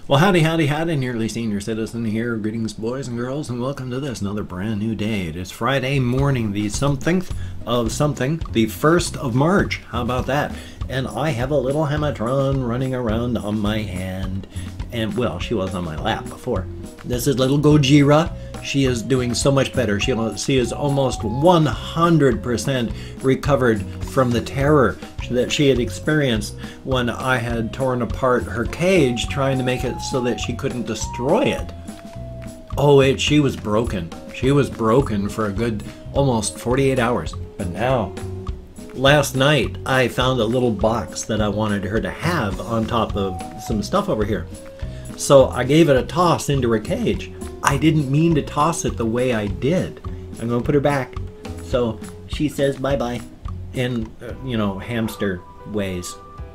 Well, howdy, howdy, howdy, nearly senior citizen here. Greetings, boys and girls, and welcome to this, another brand new day. It is Friday morning, the something, the 1st of March. How about that? And I have a little Hamatron running around on my hand. And, well, she was on my lap before. This is little Gojira. She is doing so much better. She is almost 100% recovered from the terror that she had experienced when I had torn apart her cage trying to make it so that she couldn't destroy it. Oh, she was broken. She was broken for a good almost 48 hours. But now, last night, I found a little box that I wanted her to have on top of some stuff over here. So I gave it a toss into her cage. I didn't mean to toss it the way I did. I'm going to put her back. So she says bye-bye in, hamster ways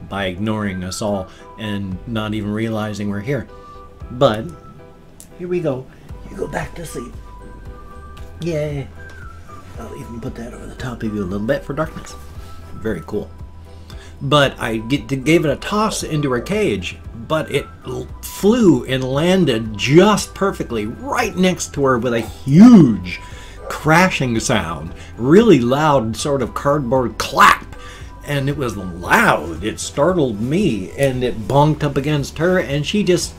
by ignoring us all and not even realizing we're here. But here we go. You go back to sleep. Yay. I'll even put that over the top of you a little bit for darkness. Very cool. But I gave it a toss into her cage, but it flew and landed just perfectly right next to her with a huge crashing sound, really loud sort of cardboard clap, and it was loud. It startled me, and it bonked up against her, and she just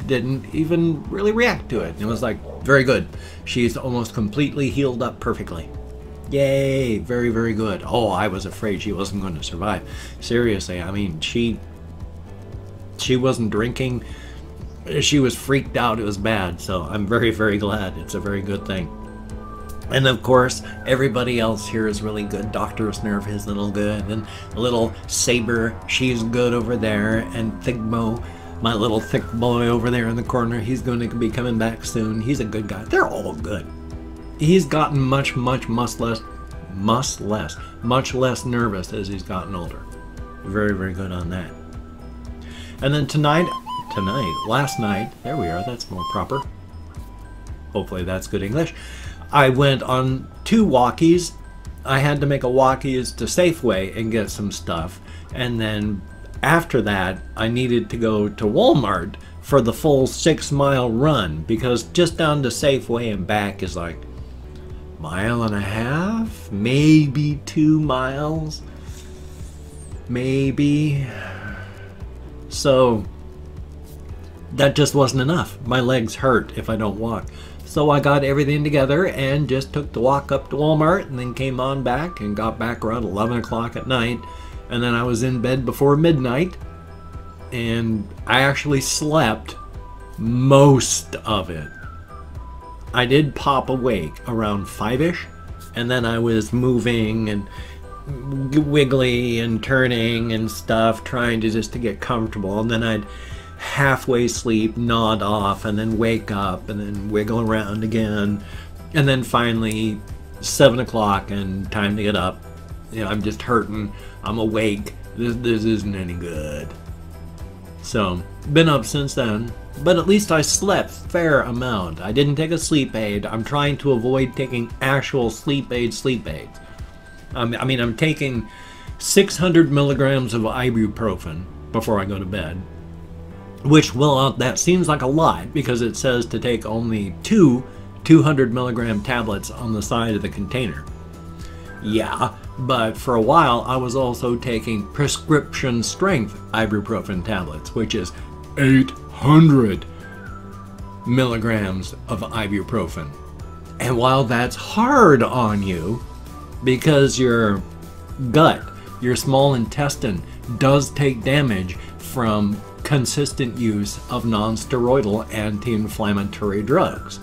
didn't even really react to it. It was like, very good. She's almost completely healed up perfectly. Yay, very, very good. Oh, I was afraid she wasn't going to survive. Seriously, I mean, she wasn't drinking. She was freaked out. It was bad. So I'm very, very glad. It's a very good thing. And of course, everybody else here is really good. Dr. Snurf is a little good. And little Saber, she's good over there. And Thigmo, my little thick boy over there in the corner, he's going to be coming back soon. He's a good guy. They're all good. He's gotten much less nervous as he's gotten older. Very, very good on that. And then last night, there we are, that's more proper. Hopefully that's good English. I went on 2 walkies. I had to make a walkies to Safeway and get some stuff. And then after that, I needed to go to Walmart for the full 6-mile run, because just down to Safeway and back is like 1.5 miles, maybe 2 miles, maybe. So that just wasn't enough. My legs hurt if I don't walk. So I got everything together and just took the walk up to Walmart and then came on back and got back around 11 o'clock at night. And then I was in bed before midnight, and I actually slept most of it. I did pop awake around 5-ish, and then I was moving and wiggly and turning and stuff, trying to just to get comfortable. And then I'd halfway sleep, nod off, and then wake up, and then wiggle around again. And then finally, 7 o'clock and time to get up. I'm just hurting. I'm awake. This isn't any good. So, been up since then. But at least I slept fair amount. I didn't take a sleep aid. I'm trying to avoid taking actual sleep aids. I'm taking 600 milligrams of ibuprofen before I go to bed. Which, well, that seems like a lot, because it says to take only 2 200 milligram tablets on the side of the container. Yeah, but for a while I was also taking prescription strength ibuprofen tablets, which is 800 milligrams of ibuprofen. And while that's hard on you, because your gut, your small intestine, does take damage from consistent use of non-steroidal anti-inflammatory drugs.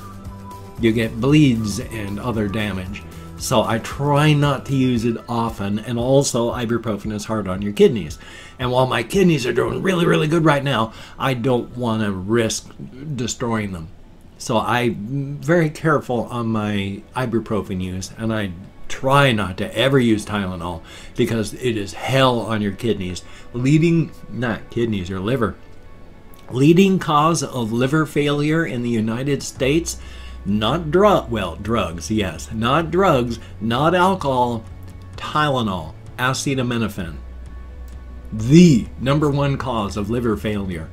You get bleeds and other damage. So I try not to use it often, and also ibuprofen is hard on your kidneys. And while my kidneys are doing really, really good right now, I don't want to risk destroying them. So I'm very careful on my ibuprofen use, and I try not to ever use Tylenol, because it is hell on your kidneys. Not kidneys, your liver. Leading cause of liver failure in the United States, Not drugs, yes. Not drugs, not alcohol, Tylenol, acetaminophen. The #1 cause of liver failure.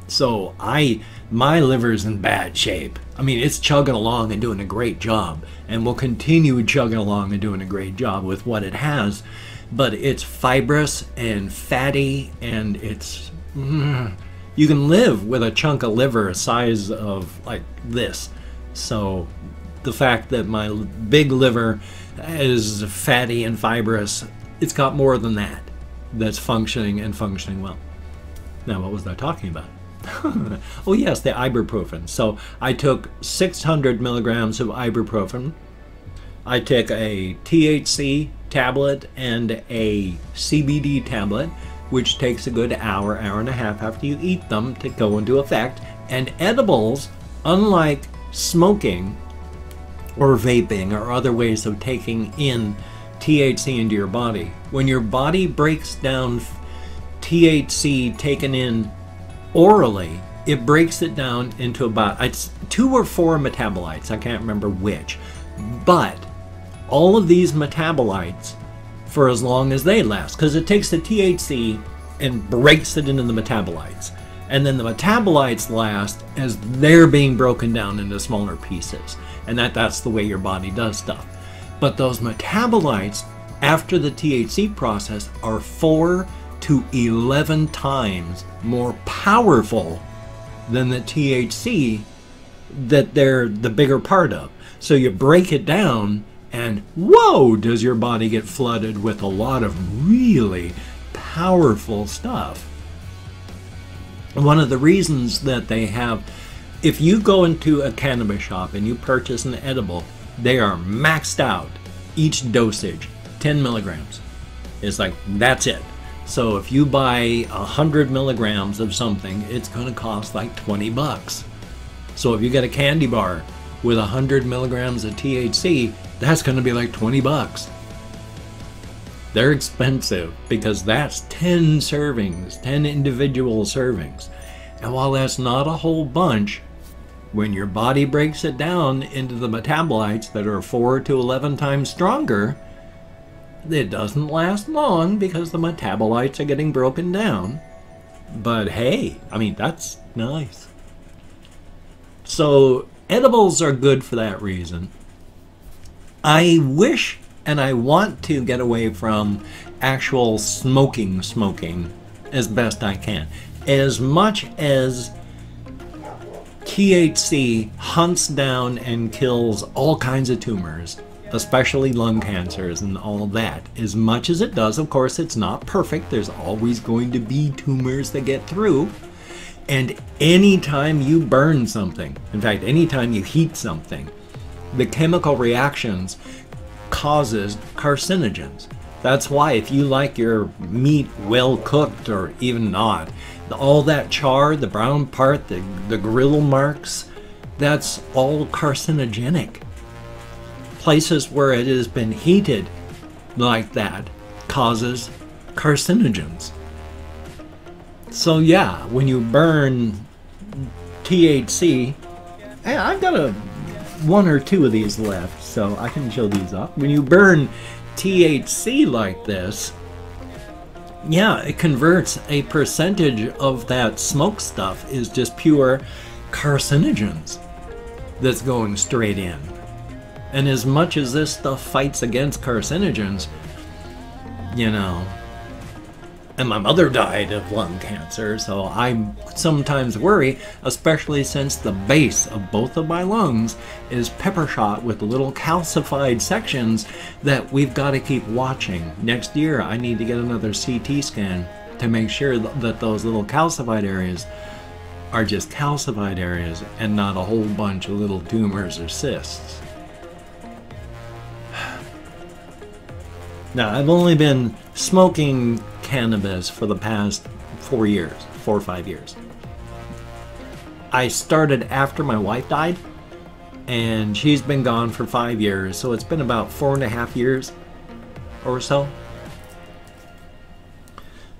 So my liver's in bad shape. I mean, it's chugging along and doing a great job, and will continue chugging along and doing a great job with what it has, but it's fibrous and fatty, and it's you can live with a chunk of liver the size of like this. So the fact that my big liver is fatty and fibrous, it's got more than that that's functioning and functioning well. Now, what was I talking about? Oh yes, the ibuprofen. So I took 600 milligrams of ibuprofen. I took a THC tablet and a CBD tablet, which takes a good hour and a half after you eat them to go into effect. And edibles, unlike smoking or vaping or other ways of taking in THC into your body, when your body breaks down THC taken in orally, it breaks it down into about, it's 2 or 4 metabolites, I can't remember which, but all of these metabolites, for as long as they last, because it takes the THC and breaks it into the metabolites, and then the metabolites last as they're being broken down into smaller pieces, and that's the way your body does stuff. But those metabolites after the THC process are 4 to 11 times more powerful than the THC that they're the bigger part of. So you break it down and whoa, does your body get flooded with a lot of really powerful stuff. One of the reasons that they have, if you go into a cannabis shop and you purchase an edible, they are maxed out. Each dosage, 10 milligrams. It's like, that's it. So if you buy 100 milligrams of something, it's going to cost like 20 bucks. So if you get a candy bar with 100 milligrams of THC, that's going to be like 20 bucks. They're expensive because that's 10 servings, 10 individual servings. And while that's not a whole bunch, when your body breaks it down into the metabolites that are 4 to 11 times stronger, it doesn't last long because the metabolites are getting broken down. But hey, I mean, that's nice. So edibles are good for that reason. I wish and I want to get away from actual smoking as best I can. As much as THC hunts down and kills all kinds of tumors, especially lung cancers and all that. As much as it does, of course, it's not perfect. There's always going to be tumors that get through. And anytime you burn something, in fact, anytime you heat something, the chemical reactions causes carcinogens. That's why if you like your meat well cooked or even not, all that char, the brown part, the grill marks, that's all carcinogenic. Places where it has been heated like that causes carcinogens. So yeah, when you burn THC, hey, I've got 1 or 2 of these left, so I can show these off. When you burn THC like this, yeah, it converts a percentage of that smoke stuff is just pure carcinogens that's going straight in. And as much as this stuff fights against carcinogens, you know, and my mother died of lung cancer, so I sometimes worry, especially since the base of both of my lungs is pepper shot with little calcified sections that we've got to keep watching. Next year, I need to get another CT scan to make sure that those little calcified areas are just calcified areas and not a whole bunch of little tumors or cysts. Now, I've only been smoking cannabis for the past 4 years, 4 or 5 years. I started after my wife died, and she's been gone for 5 years, so it's been about 4.5 years or so.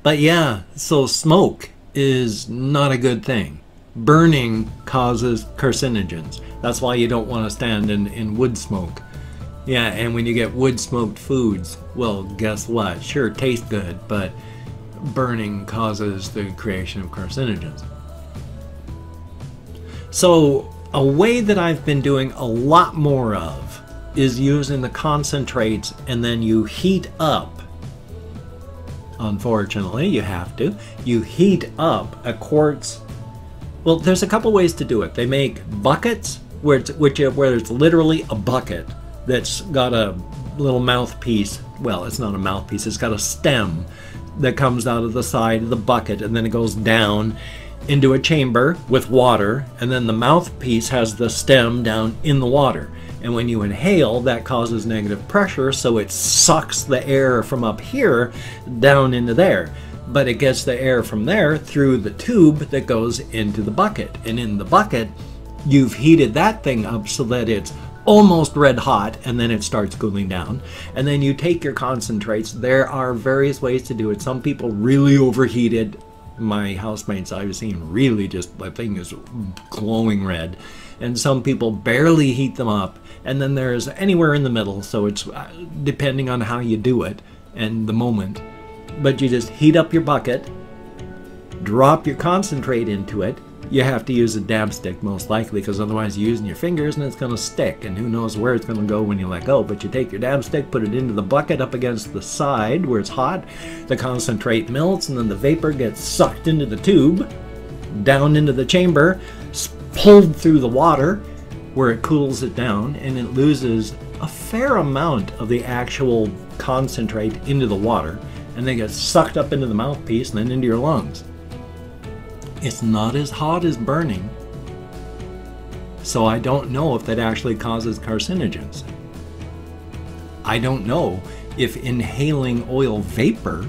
But yeah, so smoke is not a good thing. Burning causes carcinogens. That's why you don't want to stand in wood smoke. Yeah, and when you get wood-smoked foods, well, guess what? Sure, it tastes good, but burning causes the creation of carcinogens. So, a way that I've been doing a lot more of is using the concentrates and then you heat up. Unfortunately, you have to. You heat up a quartz. Well, there's a couple ways to do it. They make buckets where it's literally a bucket that's got a little mouthpiece. Well, it's not a mouthpiece, it's got a stem that comes out of the side of the bucket, and then it goes down into a chamber with water, and then the mouthpiece has the stem down in the water. And when you inhale, that causes negative pressure, so it sucks the air from up here down into there. But it gets the air from there through the tube that goes into the bucket. And in the bucket, you've heated that thing up so that it's almost red hot, and then it starts cooling down. And then you take your concentrates. There are various ways to do it. Some people really overheat it. My housemates I've seen really just, the thing is glowing red. And some people barely heat them up. And then there's anywhere in the middle, so it's depending on how you do it and the moment. But you just heat up your bucket, drop your concentrate into it. You have to use a dab stick most likely, because otherwise you're using your fingers and it's going to stick, and who knows where it's going to go when you let go. But you take your dab stick, put it into the bucket up against the side where it's hot, the concentrate melts, and then the vapor gets sucked into the tube, down into the chamber, pulled through the water where it cools it down, and it loses a fair amount of the actual concentrate into the water, and then gets sucked up into the mouthpiece and then into your lungs. It's not as hot as burning, so I don't know if that actually causes carcinogens. I don't know if inhaling oil vapor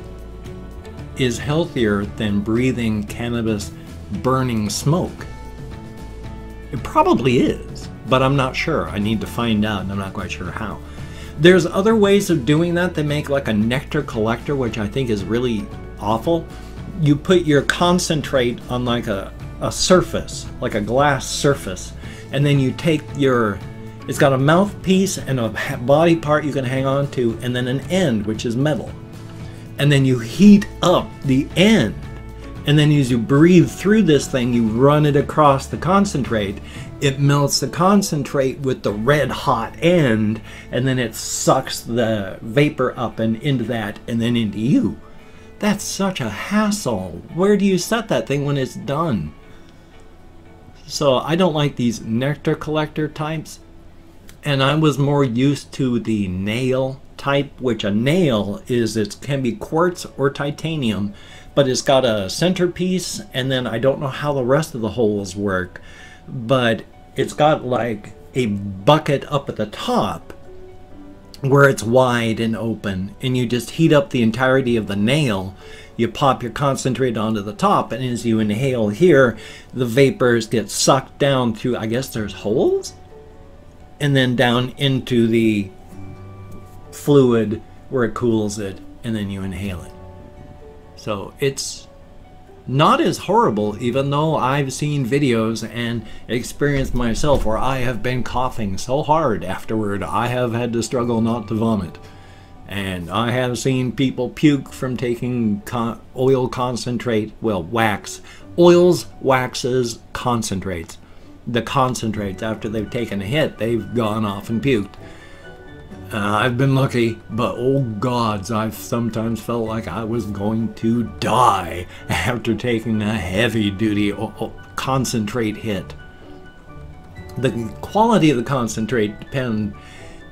is healthier than breathing cannabis burning smoke. It probably is, but I'm not sure. I need to find out, and I'm not quite sure how. There's other ways of doing that. They make like a nectar collector, which I think is really awful. You put your concentrate on like a surface, like a glass surface, and then you take your, it's got a mouthpiece and a body part you can hang on to, and then an end, which is metal. And then you heat up the end, and then as you breathe through this thing, you run it across the concentrate. It melts the concentrate with the red hot end, and then it sucks the vapor up and into that, and then into you. That's such a hassle. Where do you set that thing when it's done? So I don't like these nectar collector types. And I was more used to the nail type, which a nail is, it can be quartz or titanium, but it's got a centerpiece, and then I don't know how the rest of the holes work, but it's got like a bucket up at the top where it's wide and open, and you just heat up the entirety of the nail. You pop your concentrate onto the top, and as you inhale here, the vapors get sucked down through, I guess there's holes, and then down into the fluid where it cools it, and then you inhale it. So it's not as horrible, even though I've seen videos and experienced myself where I have been coughing so hard afterward I have had to struggle not to vomit. And I have seen people puke from taking oil concentrate, well, wax. Oils, waxes, concentrates. The concentrates, after they've taken a hit, they've gone off and puked. I've been lucky, but oh gods, I've sometimes felt like I was going to die after taking a heavy-duty concentrate hit. The quality of the concentrate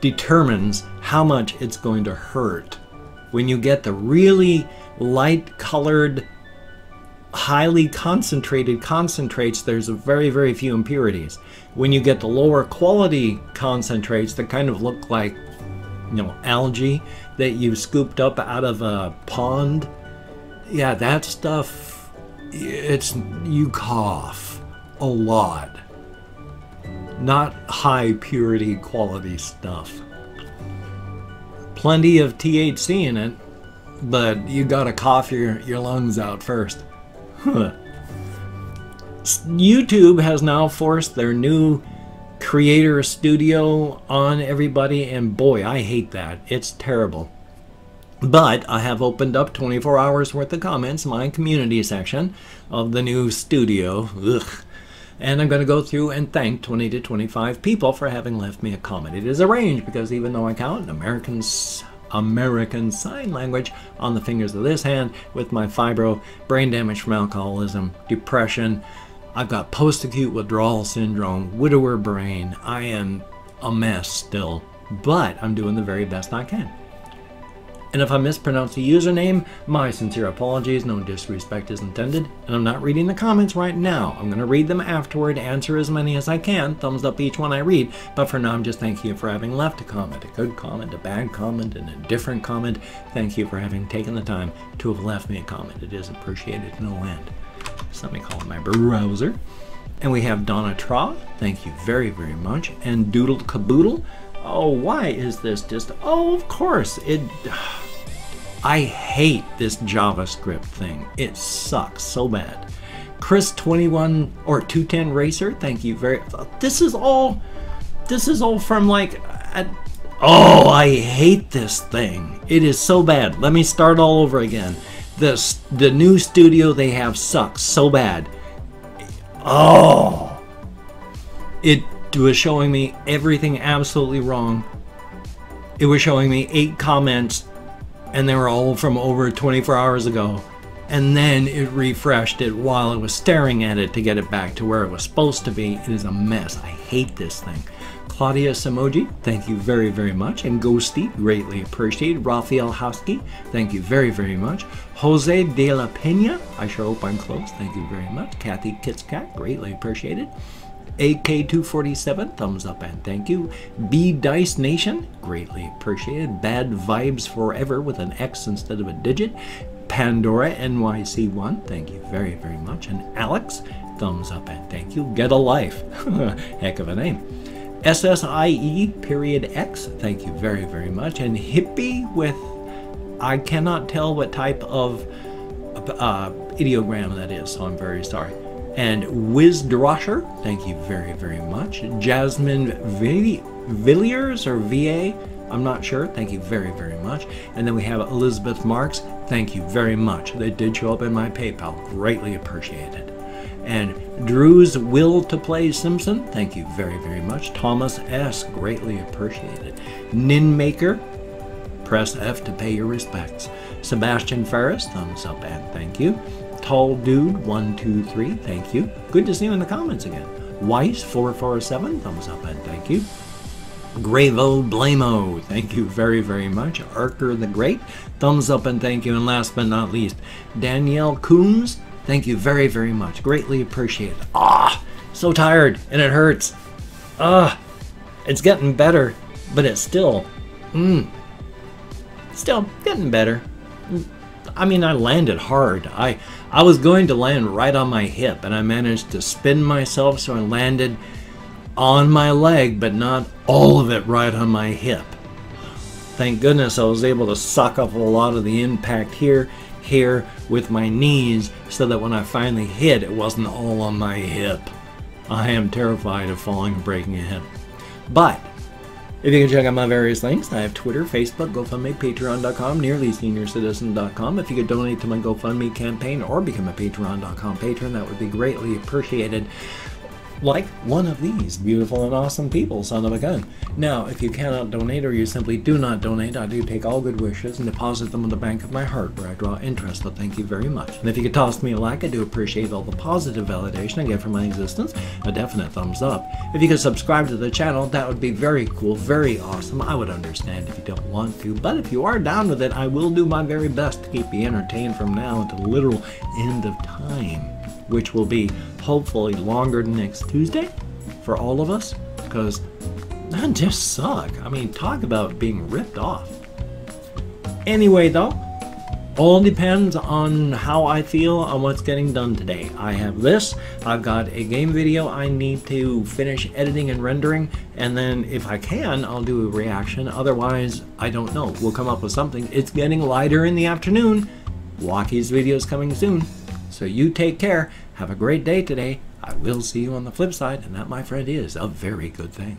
determines how much it's going to hurt. When you get the really light-colored, highly concentrated concentrates, there's very, very few impurities. When you get the lower quality concentrates that kind of look like, you know, algae that you scooped up out of a pond, yeah, that stuff, you cough a lot. Not high purity quality stuff. Plenty of THC in it, but you gotta cough your lungs out first. YouTube has now forced their new creator studio on everybody, and boy, I hate that. It's terrible. But I have opened up 24 hours worth of comments in my community section of the new studio. Ugh. And I'm going to go through and thank 20 to 25 people for having left me a comment. It is arranged because even though I count American Sign Language on the fingers of this hand, with my fibro, brain damage from alcoholism, depression, I've got post-acute withdrawal syndrome, widower brain. I am a mess still, but I'm doing the very best I can. And if I mispronounce the username, my sincere apologies, no disrespect is intended. And I'm not reading the comments right now. I'm going to read them afterward, answer as many as I can, thumbs up each one I read. But for now, I'm just thanking you for having left a comment, a good comment, a bad comment, and a different comment. Thank you for having taken the time to have left me a comment. It is appreciated to no end. So let me call my browser. And we have Donna Tra, thank you very, very much. And Doodle Caboodle. Oh, why is this just... Oh, of course. I hate this JavaScript thing. It sucks so bad. Chris 21 or 210 Racer, thank you very... This is all from like... Oh, I hate this thing. It is so bad. Let me start all over again. The new studio they have sucks so bad. Oh. It was showing me everything absolutely wrong. It was showing me 8 comments, and they were all from over 24 hours ago. And then it refreshed it while I was staring at it to get it back to where it was supposed to be. It is a mess. I hate this thing. Claudia Samoji, thank you very, very much. And Ghosty, greatly appreciated. Raphael Husky, thank you very, very much. Jose de la Pena, I sure hope I'm close. Thank you very much. Kathy Kitscat, greatly appreciated. AK247, thumbs up and thank you. B Dice Nation, greatly appreciated. Bad Vibes Forever with an X instead of a digit. Pandora NYC1, thank you very, very much. And Alex, thumbs up and thank you. Get a Life, heck of a name. SSIE.X, thank you very, very much. And Hippie with, I cannot tell what type of ideogram that is, so I'm very sorry. And Wizdrosher, thank you very, very much. Jasmine Villiers or VA, I'm not sure. Thank you very, very much. And then we have Elizabeth Marks. Thank you very much. They did show up in my PayPal. Greatly appreciated. And Drew's Will to Play Simpson. Thank you very, very much. Thomas S. Greatly appreciated. Ninmaker. Press F to pay your respects. Sebastian Ferris. Thumbs up and thank you. Tall Dude 123, thank you. Good to see you in the comments again. Weiss 447, thumbs up and thank you. Gravo Blamo, thank you very, very much. Arker the Great, thumbs up and thank you. And last but not least, Danielle Coombs, thank you very, very much. Greatly appreciated. So tired and it hurts. It's getting better, but it's still getting better. I mean, I landed hard. I was going to land right on my hip, and I managed to spin myself so I landed on my leg, but not all of it right on my hip. Thank goodness I was able to suck up a lot of the impact here with my knees, so that when I finally hit, it wasn't all on my hip. I am terrified of falling and breaking a hip. But if you can check out my various links, I have Twitter, Facebook, GoFundMe, Patreon.com, NearlySeniorCitizen.com. If you could donate to my GoFundMe campaign or become a Patreon.com patron, that would be greatly appreciated. Like one of these beautiful and awesome people, son of a gun. Now, if you cannot donate or you simply do not donate, I do take all good wishes and deposit them in the bank of my heart where I draw interest, so thank you very much. And if you could toss me a like, I do appreciate all the positive validation I get from my existence. A definite thumbs up. If you could subscribe to the channel, that would be very cool, very awesome. I would understand if you don't want to, but if you are down with it, I will do my very best to keep you entertained from now until the literal end of time, which will be hopefully longer than next Tuesday for all of us, because that just suck. I mean, talk about being ripped off. Anyway, though, all depends on how I feel on what's getting done today. I have this, I've got a game video I need to finish editing and rendering, and then if I can, I'll do a reaction. Otherwise, I don't know. We'll come up with something. It's getting lighter in the afternoon. Walkie's video's coming soon. So you take care. Have a great day today. I will see you on the flip side, and that, my friend, is a very good thing.